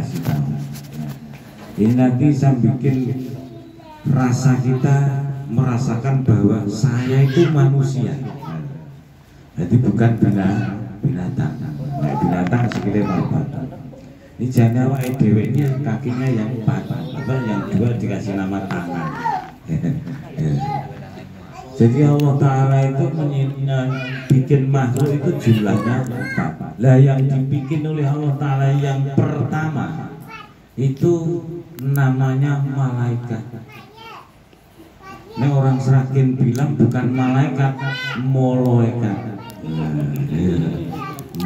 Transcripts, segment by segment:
kasih tahu. Ini nanti saya bikin rasa kita merasakan bahwa saya itu manusia. Jadi bukan binatang. Nah, binatang sekali malbat. Ini jangan awake dhewe ini kakinya yang 4, atau yang 2 dikasih nama tangan. Jadi Allah Ta'ala itu bikin makhluk itu jumlahnya 4. Lah yang dibikin oleh Allah Ta'ala yang pertama itu namanya malaikat. Ini orang Seragen bilang bukan malaikat, moloekat.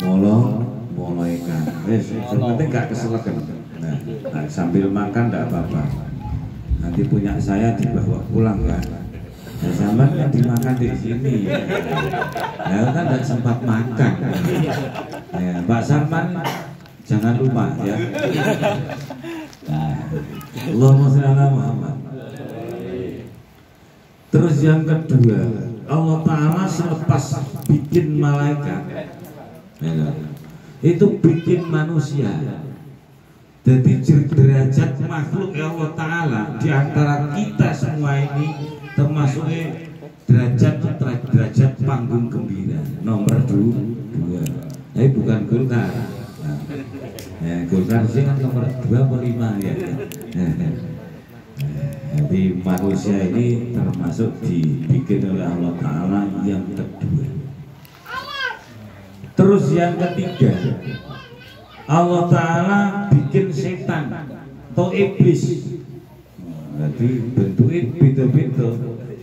Moloekat. Yang penting gak keselak. Nah, sambil makan gak apa-apa. Nanti punya saya dibawa pulang ya. Ya sama kan dimakan di sini. Ya kan tidak sempat makan. Ya, Pak Sarman jangan lupa ya. Allahumma sholli ala Muhammad. Terus yang kedua, Allah Ta'ala selepas bikin malaikat ya, itu bikin manusia. Jadi derajat makhluk Allah Ta'ala di antara kita semua ini termasuk derajat panggung gembira nomor 2. Tapi bukan Golkar. Ya, Golkar sih kan nomor 2 atau 5 ya. Jadi manusia ini termasuk dibikin oleh Allah Ta'ala yang kedua. Terus yang ketiga, Allah Ta'ala bikin setan atau iblis. Jadi bentuknya beda-beda,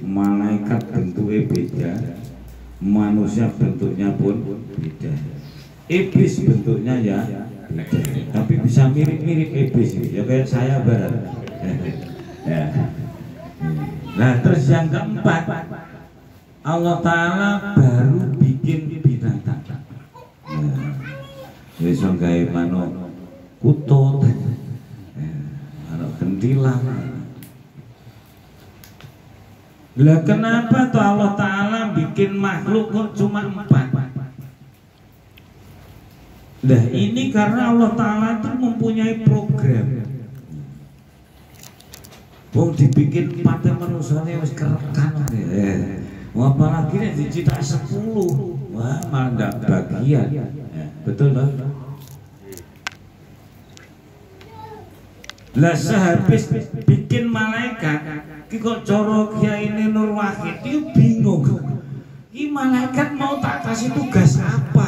malaikat bentuknya beda, manusia bentuknya pun beda. Iblis bentuknya ya beda, tapi bisa mirip-mirip iblis ya, kayak saya barat. Ya. Nah terus yang keempat, Allah Ta'ala baru bikin binatang. Wis gawe manuk kutut, manuk gentilang. Lah kenapa tuh Allah Ta'ala bikin makhluk kok cuma 4? Nah ini karena Allah Ta'ala itu mempunyai program. Wong dibikin 4 manusiane wis kerekan. Apalagi nek dicithak 10. Wah, malah ndak bagian. Betul loh. Lah sehabis bikin malaikat, ki kok cara Kiai Nur Wahid itu bingung. Ki malaikat mau tak kasih tugas apa?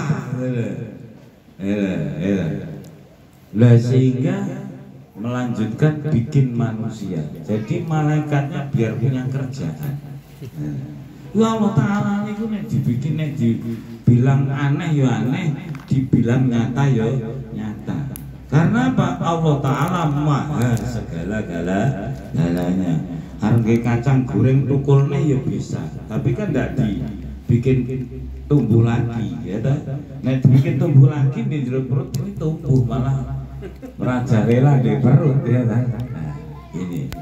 Lah sehingga melanjutkan bikin manusia. Jadi malaikatnya biar punya kerjaan. Allah Ta'ala itu nek dibikin, nek dibilang aneh ya aneh, dibilang nyata ya nyata. Karena apa? Allah Ta'ala maha segala-galanya. Harga kacang goreng tukulnya ya bisa, tapi kan tidak dibikin tumbuh lagi ya dah. Nek dibikin tumbuh lagi di jero perut ini tumbuh malah merajalela di perut ya dah. Nah, ini.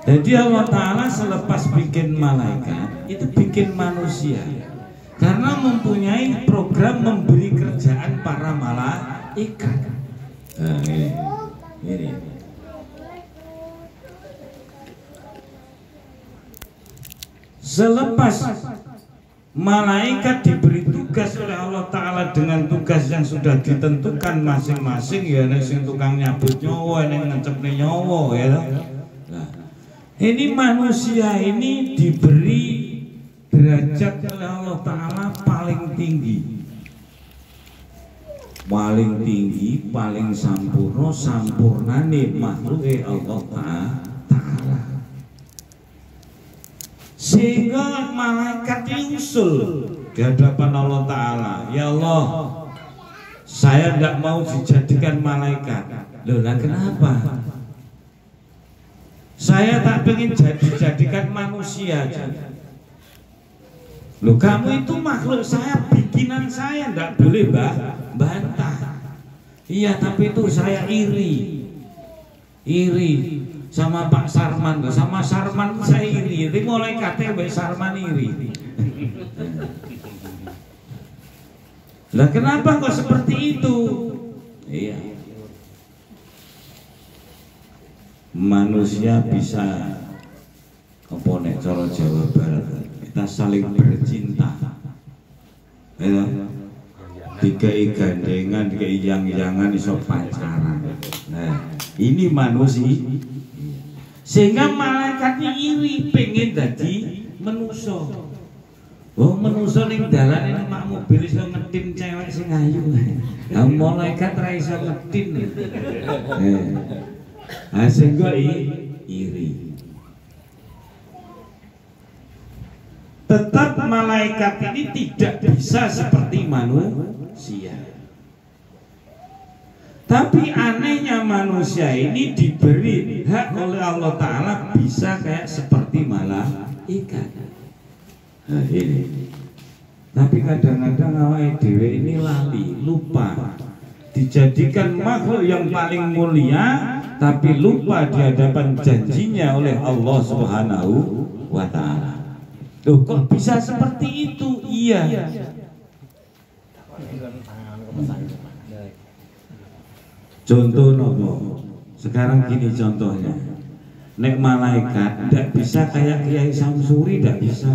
Jadi Allah Ta'ala selepas bikin malaikat itu bikin manusia karena mempunyai program memberi kerjaan para malaikat. Nah, ini. Selepas malaikat diberi tugas oleh Allah Ta'ala dengan tugas yang sudah ditentukan masing-masing ya, nek sing tukang nyabut nyawa, nek ngecepne nyawa ya. Ini manusia ini diberi derajat oleh Allah Ta'ala paling tinggi, paling sampurnane makhluk Allah Ta'ala. Sehingga malaikat diusul di hadapan Allah Ta'ala, ya Allah, saya tidak mau dijadikan malaikat. Loh, lah kenapa? Saya tak pengen dijadikan manusia aja. Loh, kamu itu makhluk saya, bikinan saya, tidak boleh bantah. Iya, tapi itu saya iri sama Pak Sarman, sama Sarman saya iri. Ini mulai kata Mbak Sarman iri. Lah kenapa kok seperti itu? Iya, manusia bisa apa nek cara Jawa Barat kita saling bercinta. Ya. Dikai gandengan, dikai yang-yangan iso pacaran. Nah, ini manusia. Sehingga malaikatnya iri pengen jadi manusia. Oh, manusia ning dalan ini mak mobil iso ngetin cewek sing ayu. Lah malaikat ra iso ngetin. Sehingga iri. Tetap malaikat ini tidak bisa seperti manusia. Tapi anehnya manusia ini diberi hak oleh Allah Ta'ala bisa kayak seperti malaikat. Nah ini. Tapi kadang-kadang awake dhewe ini lali, lupa. Dijadikan makhluk yang paling mulia, tapi lupa di hadapan janjinya oleh Allah Subhanahu wa Ta'ala. Loh, kok bisa seperti itu? Iya. Contoh nopo. Sekarang gini contohnya. Nek malaikat tidak bisa kayak Kiai Samsuri, tidak bisa.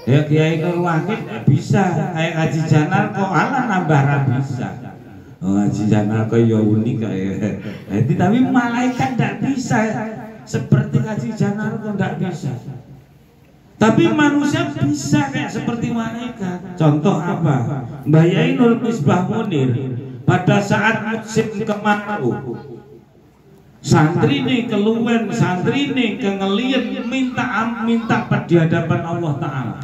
Ya Kiai Nur Wahid tidak bisa. Kayak Haji Janar kok ala nambah bisa. Oh, Haji Janar kok ya unik kayak. Tapi malaikat tidak bisa seperti Haji Janar kok tidak bisa. Tapi manusia bisa kayak seperti malaikat. Contoh apa? Mbah Yai Nur Misbah Munir pada saat musim kemarau, santri ini keluwen, santri ini kengelian minta di hadapan Allah Ta'ala.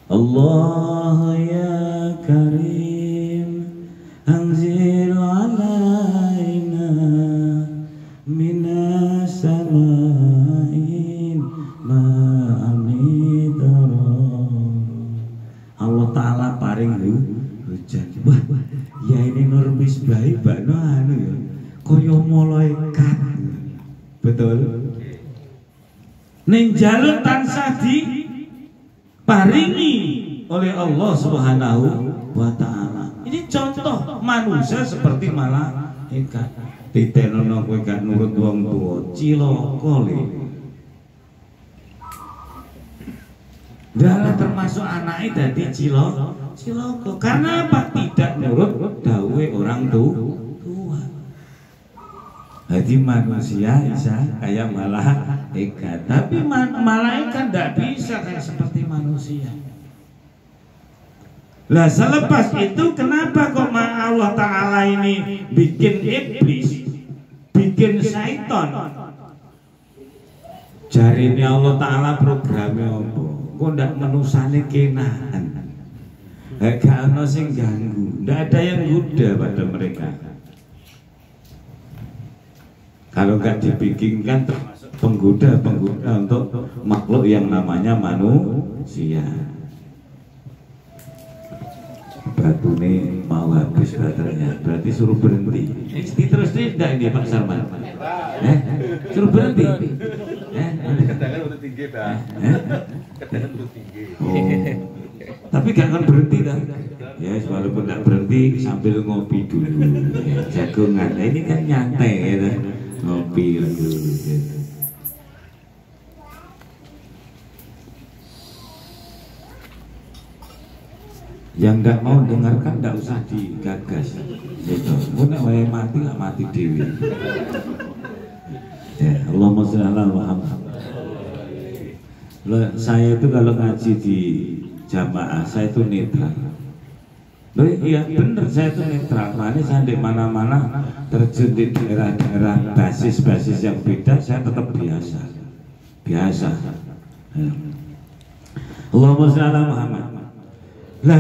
Allah ya Karim anzil alaina minas sama'in Allah Ta'ala paring hujan. Wah, ya ini Nur Misbah bakno anu ya. Kaya malaikat. Betul. Ning jaluk tansah diparingi oleh Allah Subhanahu wa Ta'ala. Ini contoh manusia seperti malaikat. Ditenono kowe gak nurut wong tuwa, cilaka le. Dalam termasuk anaknya jadi ciloko. Karena apa? Tidak nurut dawuhe orang tua. Jadi manusia bisa kayak malaikat, tapi malaikat tidak bisa kayak seperti manusia. Lah selepas itu kenapa kok Allah Ta'ala ini bikin iblis, bikin syaitan? Jarine Allah Ta'ala programnya apa? Kok ndak menusane kenaan, gak ono sing ganggu, ndak ada yang goda pada mereka. Kalau nggak dibikinkan termasuk penggoda untuk makhluk yang namanya manusia. Batu nih mau habis baterainya, berarti suruh berhenti. Terus tidak ini Pak Sarman? Suruh berhenti. Kadang-kadang udah tinggi dah. Kadang-kadang udah tinggi. Tapi gak akan berhenti kan? Ya, walaupun gak berhenti sambil ngopi dulu. Ya, jagongan. Nah, ini kan nyantai ya, ngopi dulu. Gitu. Yang nggak mau dengarkan nggak usah digagas. Gitu. Nek wae mati lah mati dewi. Ya, Allahumma sholli ala Muhammad. Saya itu kalau ngaji di jamaah saya itu netral. Loh iya bener saya itu netral. Makanya saya di mana-mana terjun di daerah-daerah basis-basis yang beda saya tetap biasa. Ya. Allahumma sholli ala Muhammad. Lah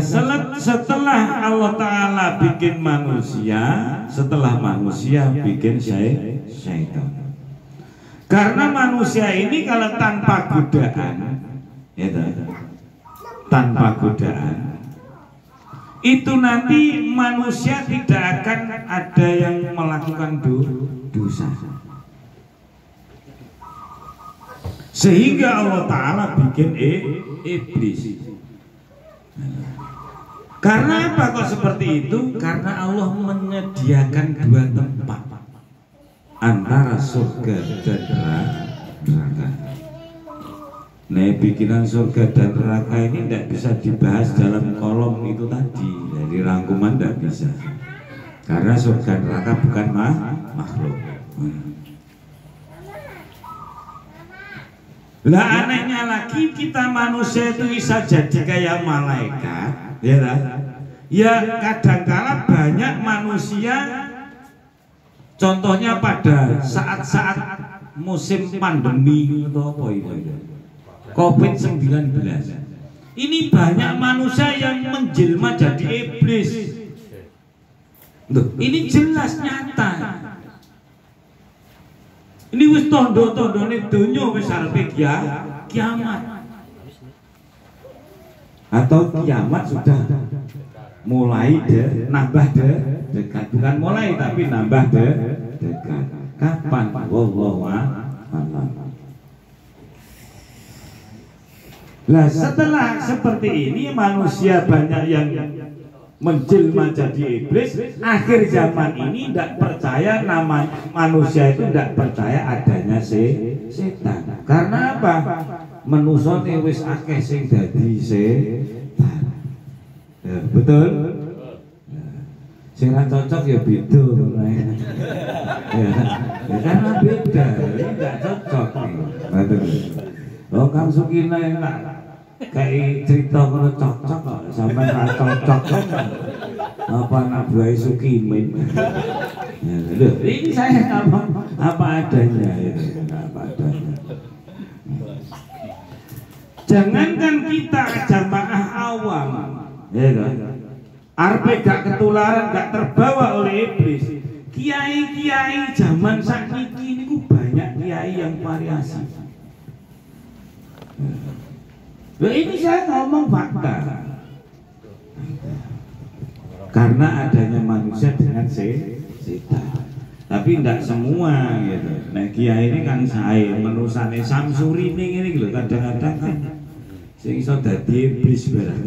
setelah Allah Ta'ala bikin manusia, setelah manusia bikin syaitan. Karena manusia ini kalau tanpa godaan, ya, tanpa godaan, itu nanti manusia tidak akan ada yang melakukan dosa. Sehingga Allah Ta'ala bikin iblis. Karena apa kok seperti itu? Karena Allah menyediakan dua tempat. antara surga dan neraka. Nah, bikinan surga dan neraka ini tidak bisa dibahas dalam kolom itu tadi, jadi rangkuman tidak bisa, karena surga neraka bukan makhluk. Lah anehnya lagi, kita manusia itu bisa jadi kayak malaikat, ya kan? Ya kadangkala banyak manusia, contohnya pada saat-saat musim pandemi atau apa itu, COVID-19. Ini banyak manusia yang menjelma jadi iblis. Ini jelas nyata. Ini wis tondo-tondone donya wis arepe kiamat. Atau kiamat sudah mulai nambah dekat, bukan mulai tapi nambah dekat. Kapan? Wallahu a'lam. Lah setelah seperti ini manusia banyak yang menjelma jadi iblis. Akhir zaman ini tidak percaya, nama manusia itu tidak percaya adanya setan. Karena apa? Manusia ini wis akeh sing dadi setan. Ya, betul? Sing cocok ya beda. Ya, karena beda, ini tidak cocok nih. Betul. Oh, Kang Sukina enak kayak cerita kalau cocok kok, sampai nggak cocok kan? Apa anak buah Sukimin? Ya, ini saya apa adanya, apa adanya. Jangankan kita jamaah awam, ya kan? Arpe gak ketularan, gak terbawa oleh iblis. Kiai-kiai zaman sakniki ini banyak kiai yang variasi. Nah, ini saya ngomong fakta. Karena adanya manusia dengan setan. Tapi tidak semua gitu. Nah, kiai ini kan saya menusane Samsuri ini gitu kadang-kadang kan sing iso dadi iblis barang.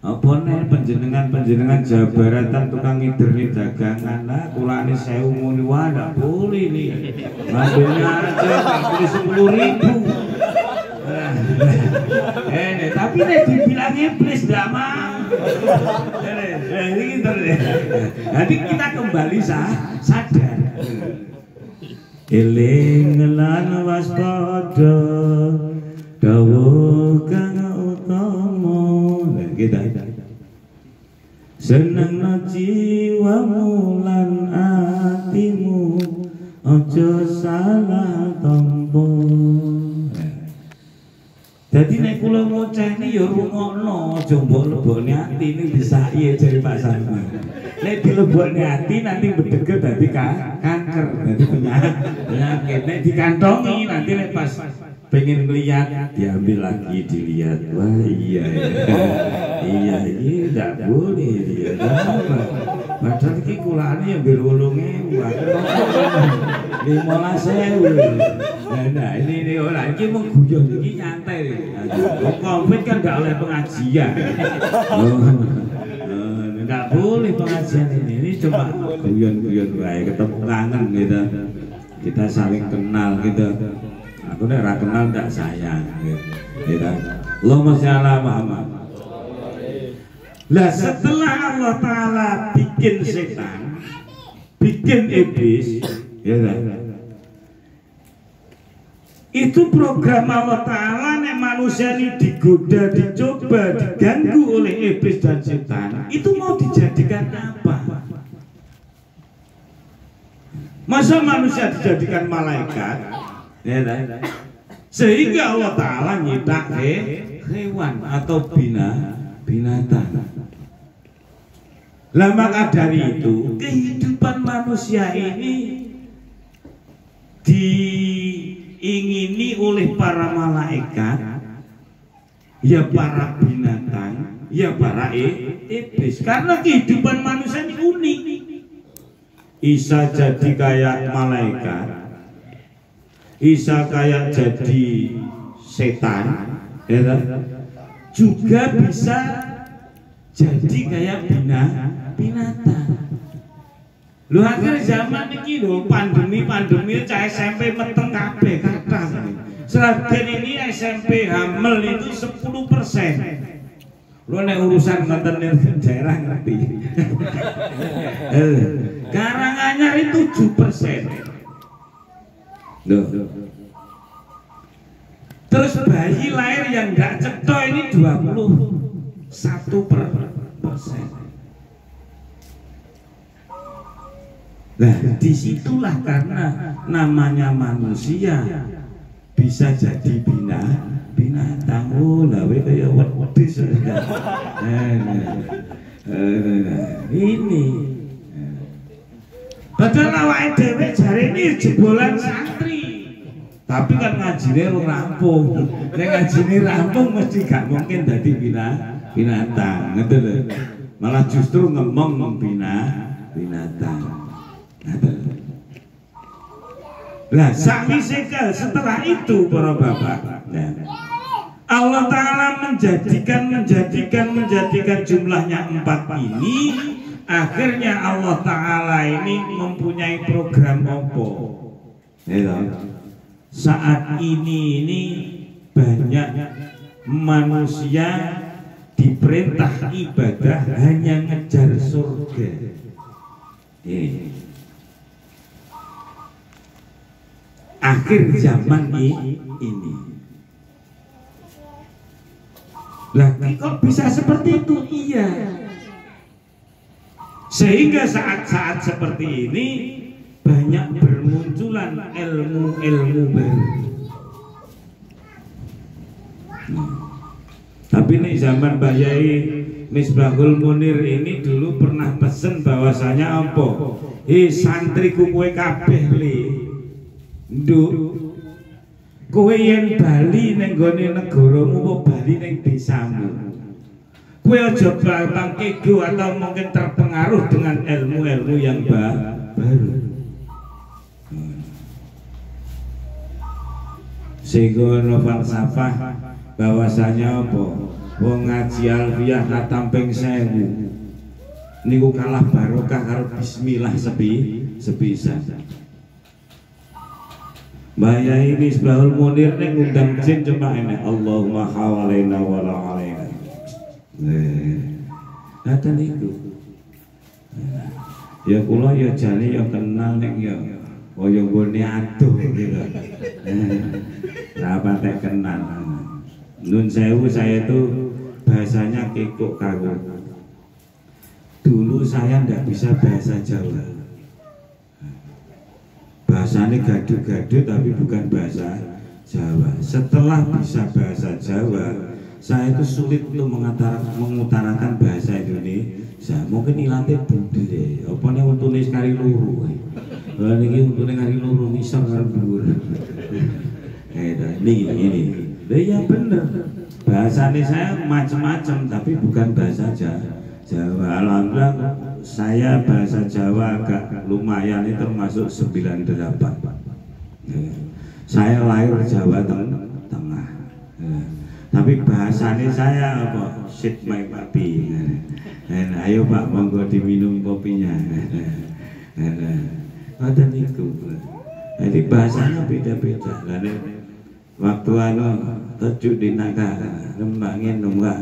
Apa nih penjenengan Jawa Baratan tukang ngiderni dagangan, nah kulane 1000 muni wae ndak boleh nih. Ngambilnya aja 10.000. Tapi nek dibilang iblis ndak mau. Nanti kita kembali sadar. Eling lan waspada dawuh kang utama. Kita seneng jiwamu lan atimu, ojo salah tompo. Jadi nek kula ngocehne ya rungokno, aja mbok lebokne ati ning bisa iya jare Pak Sarma. Nek dilebokne ati nanti bedegel dadi kanker, dadi penyakit. Nek dikantongi nanti nek pas pengen melihat diambil lagi dilihat, wah iya iya tidak boleh dia padahal ini kulane yang berwulunge 15.000. Nah ini orang ini mau guyon ini nyantai. Covid kan nggak oleh pengajian, nggak boleh pengajian ini cuma guyon-guyon baik, ketemu kangen gitu, kita saling kenal gitu. Aku nek ra kenal ndak sayang gitu. Allahumma sholli ala Muhammad. Lah setelah Allah Ta'ala bikin setan, bikin iblis, ya kan? Itu program Allah Ta'ala. Nek manusia ini digoda, dicoba, diganggu oleh iblis dan setan, itu mau dijadikan apa? Masa manusia dijadikan malaikat? Ya, sehingga Allah Ta'ala nyitak hewan atau binatang. Lah maka dari itu kehidupan manusia ini diingini oleh para malaikat, ya para binatang, ya para iblis. Karena kehidupan manusia ini unik. Bisa jadi kayak malaikat, bisa kayak jadi setan, ya, juga bisa jadi kayak binatang. Lu akhir zaman iki lho pandemi cah SMP meteng kabeh kathah. Seragen ini SMP hamil itu 10%. Lu nek urusan ngoten daerah ngerti. Karanganyar itu 7%. Loh. Terus bayi lahir yang enggak cetha ini 21%. Nah, disitulah karena namanya manusia bisa jadi binatang. Oh, lawe kaya wedhus. Ini. Padahal awake dhewe jarene jebolan santri. Tapi kan ngajine rampung. Nek ngajine rampung mesti gak mungkin dadi binatang. Ngoten lho. Malah justru ngomong binatang. Nah, setelah itu para bapak, Allah Ta'ala menjadikan jumlahnya 4 ini. Akhirnya Allah Ta'ala ini mempunyai program apa? Saat ini banyak manusia diperintah ibadah hanya ngejar surga. Akhir zaman ini. Lah kok bisa seperti itu? Iya. Sehingga saat-saat seperti ini banyak bermunculan ilmu-ilmu baru. Tapi nih zaman Mbah Yai Misbahul Munir ini dulu pernah pesen bahwasanya apa? Santriku kowe kabeh li. Nduk, kowe yen bali ning gone negaramu apa bali ning desamu. Kowe aja gampang kego atau mungkin terpengaruh dengan ilmu-ilmu yang baru. Sehingga ono falsafah bahwasanya apa? Wong ngaji alfiyah khatam ping 1000 niku kalah barokah karo bismillah sepisan. Mbah Yai Misbahul Munir nek ngundang jin cuma enek Allahumma hawalaina wa la alaina. Ngaten niku. Ya kula ya jane ya kenal nek ya kaya nggone aduh gitu. Ra patek kenal. Nun sewu saya itu bahasanya kekuk kagum. Dulu saya ndak bisa bahasa Jawa. Bahasanya gaduh-gaduh tapi bukan bahasa Jawa. Setelah bisa bahasa Jawa, saya itu sulit untuk mengutarakan bahasa Indonesia. Mungkin ilate budhe. Apa nek untune sekali loro. Lah niki untune kali loro ngisor karo dhuwur. Ini. Lah ya bener. Bahasanya saya macam-macam tapi bukan bahasa Jawa. Alhamdulillah saya bahasa Jawa agak lumayan, ini termasuk 98. Saya lahir Jawa Tengah. Tapi bahasanya saya apa? Sit my papi. Ayo Pak, monggo diminum kopinya. Ada niku. Jadi bahasanya beda-beda. Waktu tejuk di naga, nembangin nunggak.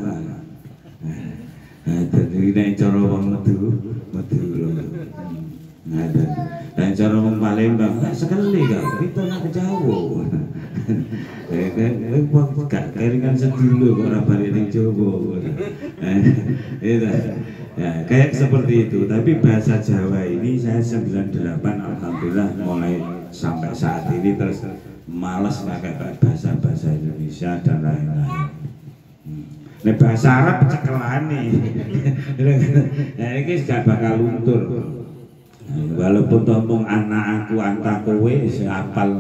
Jadi nek cara wong metu ngaten. Nek cara wong Palembang sekali kok kita nak Jawa. Wong gak keringan sedulu kok ora balik ning Jawa. Ya, kayak seperti itu. Tapi bahasa Jawa ini saya 98 alhamdulillah mulai sampai saat ini terus malas pakai bahasa Indonesia dan lain-lain. Nek bahasa Arab cekelan nih. Nah ini gak bakal luntur. Walaupun tombong anak aku anta kowe siapal.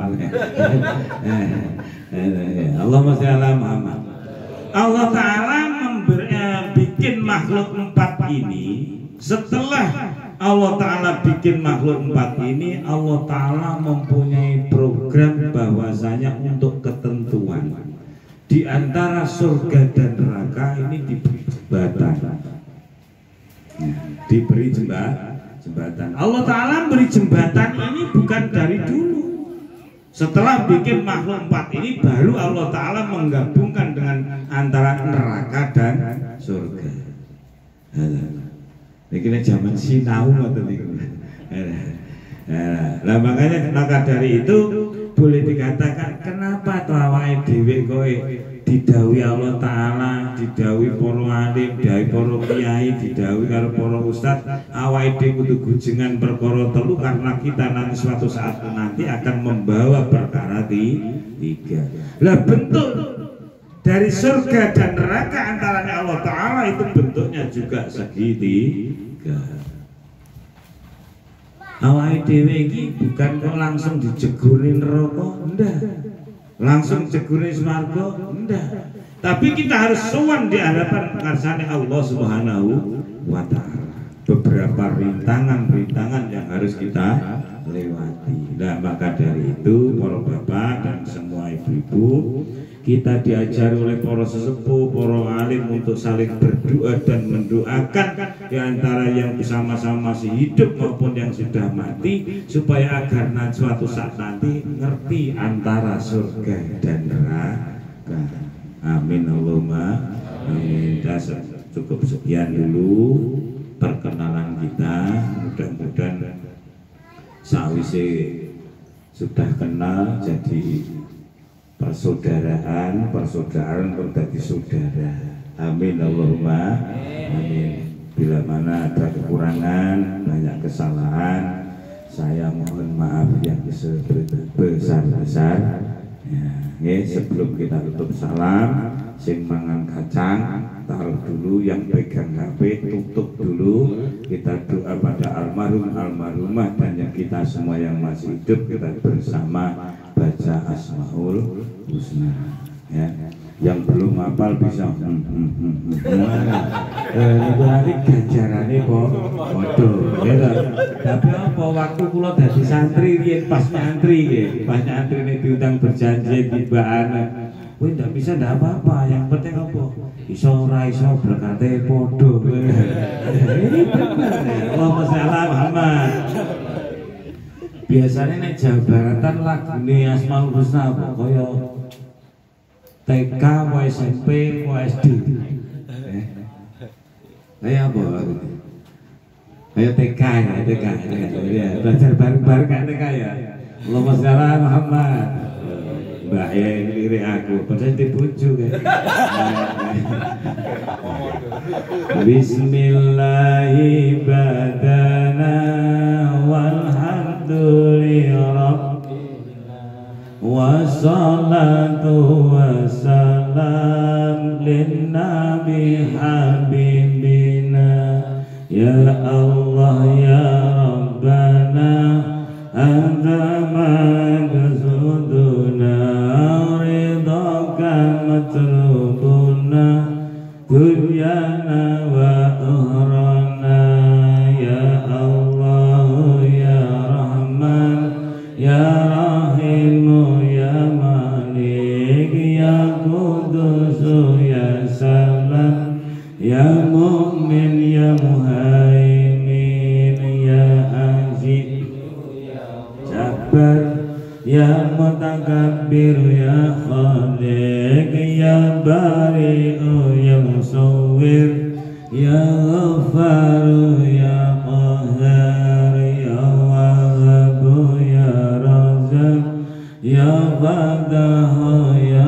Allahumma sholli ala Muhammad. Allah Ta'ala bikin makhluk 4 ini. Setelah Allah Ta'ala bikin makhluk 4 ini, Allah Ta'ala mempunyai program bahwasanya untuk ketentuan di antara surga dan neraka ini diberi jembatan. Diberi jembatan. Allah Ta'ala beri jembatan ini bukan dari dulu. Setelah bikin makhluk 4 ini baru Allah Ta'ala menggabungkan dengan antara neraka dan surga. Ini zaman sinau atau nah, maka dari itu boleh dikatakan kenapa awake dhewe kowe didhawuhi Allah Ta'ala, didhawuhi para alim, didhawuhi para kiai, didhawuhi karo para ustaz, awake dhewe kudu gujengan perkara telu karena kita nanti suatu saat nanti akan membawa perkara tiga. Lah bentuk dari surga dan neraka antaranya Allah Ta'ala itu bentuknya juga segitiga. Awake dhewe iki bukan kok langsung dijegurin neraka, ndak. Langsung jegurin swarga, ndak. Tapi kita harus sowan di hadapan ngarsane Allah Subhanahu wa Ta'ala. Beberapa rintangan-rintangan yang harus kita lewati. Nah, maka dari itu para bapak dan semua ibu-ibu, kita diajari oleh para sesepuh, para alim untuk saling berdoa dan mendoakan di antara yang bersama-sama masih hidup maupun yang sudah mati, supaya agar suatu saat nanti ngerti antara surga dan neraka. Amin Allahumma amin. Cukup sekian dulu perkenalan kita. Mudah-mudahan sawise sudah kenal jadi persaudaraan menjadi saudara. Amin Allahumma amin. Bila mana ada kekurangan, banyak kesalahan, saya mohon maaf yang sebesar-besar. Ya, sebelum kita tutup salam, sing mangan kacang taruh dulu, yang pegang HP tutup dulu. Kita doa pada almarhumah dan yang kita semua yang masih hidup, kita bersama baca Asmaul Husna. Ya, yang belum hafal bisa nanti ganjarane kok waduh ya. Tapi apa waktu kula dadi santri riyen pas nyantri ini diundang berjanji di Mbak kowe ndak bisa ndak apa-apa, yang penting apa iso ora iso berkate padha. Ini bener ya. Allahumma sholli ala Muhammad. Biasanya nek Jawa Baratan lagune Asmaul Husna apa kaya TK, SMP, SD. Kayak apa? Kayak TK ya, belajar bareng-bareng kan TK ya. Allahumma sholli ala Muhammad. Mbak ya lirik aku, padahal dibujuk kan. Bismillahi badana walhamdulillah wassalatu wassalam linnabi habibina ya Allah ya Rabbana anta maqsuduna ridhaka matlubuna dunyana wa ukhrana ya Allah ya Rahman ya Rahim ya Malik ya Qudus ya Salam ya Mu'min ya Muhaimin ya Aziz Jabbar ya Mutakabbir ya Khaliq ya Bari'u ya Musawwir ya Ghaffar ya Qahhar ya Wahhab ya Razzaq ya Fattah ya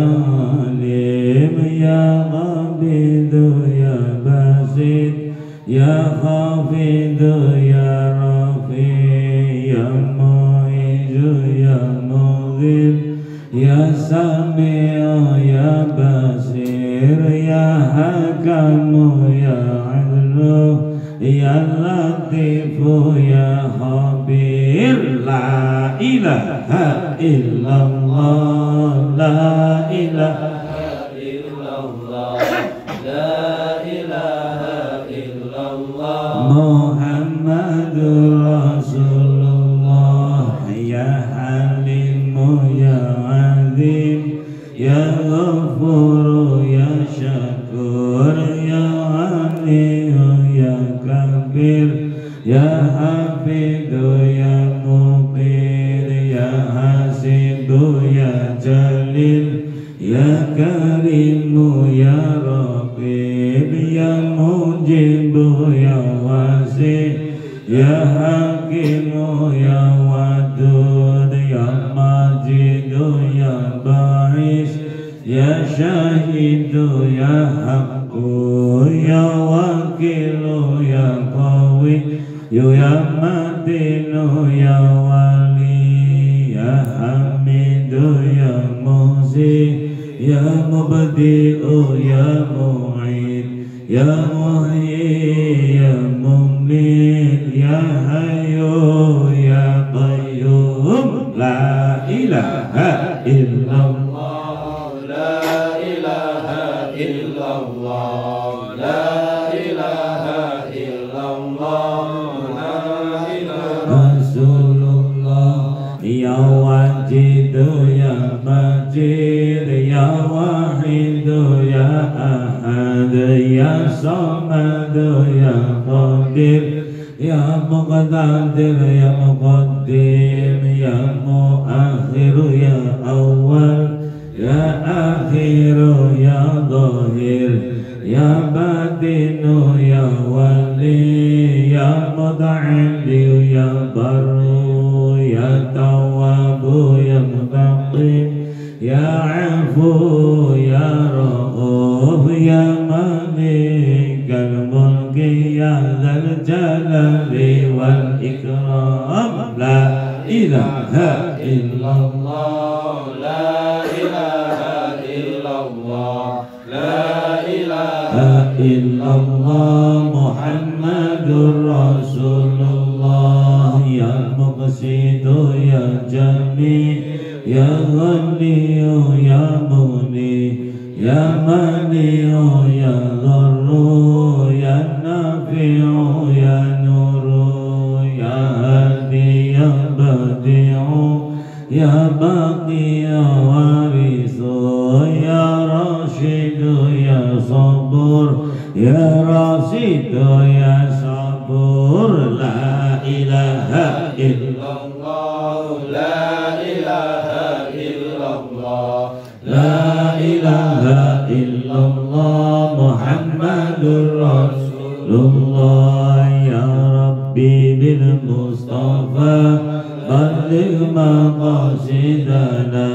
Alim ya Qabid ya Basit ya Khafid ya Rafi ya Mu'iz ya Mudhil ya Sami' ya Basir ya Hakam ya Adlu ya Latif ya Khabir. La ilaha illallah, la ilaha illallah, la ilaha illallah, Muhammadur Rasulullah. Ya Halimu ya Azim ya Ghafur ya Syakur ya Aliyu ya Kabir ya Hafidu ya Muqir, ya Hasibu ya Jalil, ya Karimu ya Raqib, ya Mujibu ya Wasi, ya Hakimu ya Wadud, ya Majidu ya Ba'is, ya Syahidu ya Haqqu, ya Wakilu ya Qawi, ya Matinu ya Wali, ya Hamidu ya Muhsi, ya Mubdi'u ya Mu'id, ya Muhyi ya Mumit, ya Hayyu ya Qayyum. La ilaha illallah, la ilaha illallah, la ilaha illallah, la ilaha Rasulullah, ya Wajidu ya Majid, ya Wahidu ya Ahad, ya Samadu ya Qadir, ya Muqtadir ya Muqaddim, ya Muakhiru ya Awal, ya Akhiru ya Zahir, ya Batinu ya Wali, ya Muta'alli ya Barru, ya Tawwabu ya Mutaqim, ya Afu ya Ra'uf, ya Malikal Mulki, ya Dzal Jalali wal Ikram. La ilaha illallah, la ilaha illallah, la ilaha illallah, Muhammadur Rasulullah, ya Muqsidu ya Jami, ya Ghaniyu ya Muni, ya Mani'u ya Dharru, ya Nafi'u ya Nuru, ya Hadi ya Badi'u, ya Baqi ya Warithu, ya Rashidu ya Sabur, ya Rasidu ya Sabur. La ilaha illallah, la ilaha illallah, la ilaha illallah, Muhammadur Rasulullah. Ya Rabbi bil Mustafa balligh maqasidana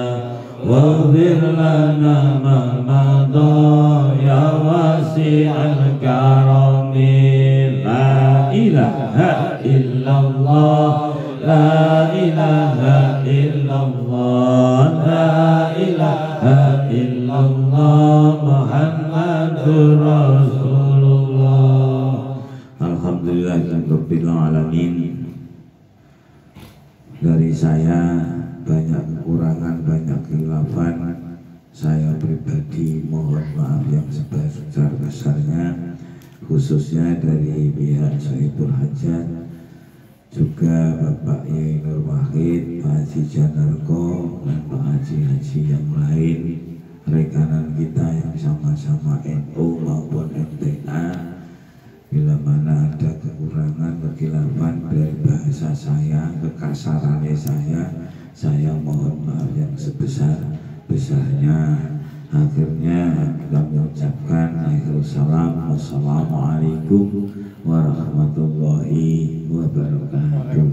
waghfir lana ma madha ya wasi'al karami. La ilaha illallah, la ilaha illallah, la ilaha illallah, Muhammadur Rasulullah. Alhamdulillahirabbil alamin. Dari saya banyak kekurangan, banyak khilafan. Saya pribadi mohon maaf yang sebesar-besarnya, khususnya dari pihak Saiful Hajat, juga Bapak Yai Nur Wahid, Pak Haji Janarko, dan Pak Haji-Haji yang lain, rekanan kita yang sama-sama NU maupun MTA. Bila mana ada kekurangan, kekhilafan dari bahasa saya, kekasarannya saya mohon maaf yang sebesar-besarnya. Akhirnya kami ucapkan akhirul salam, wassalamualaikum warahmatullahi wabarakatuh.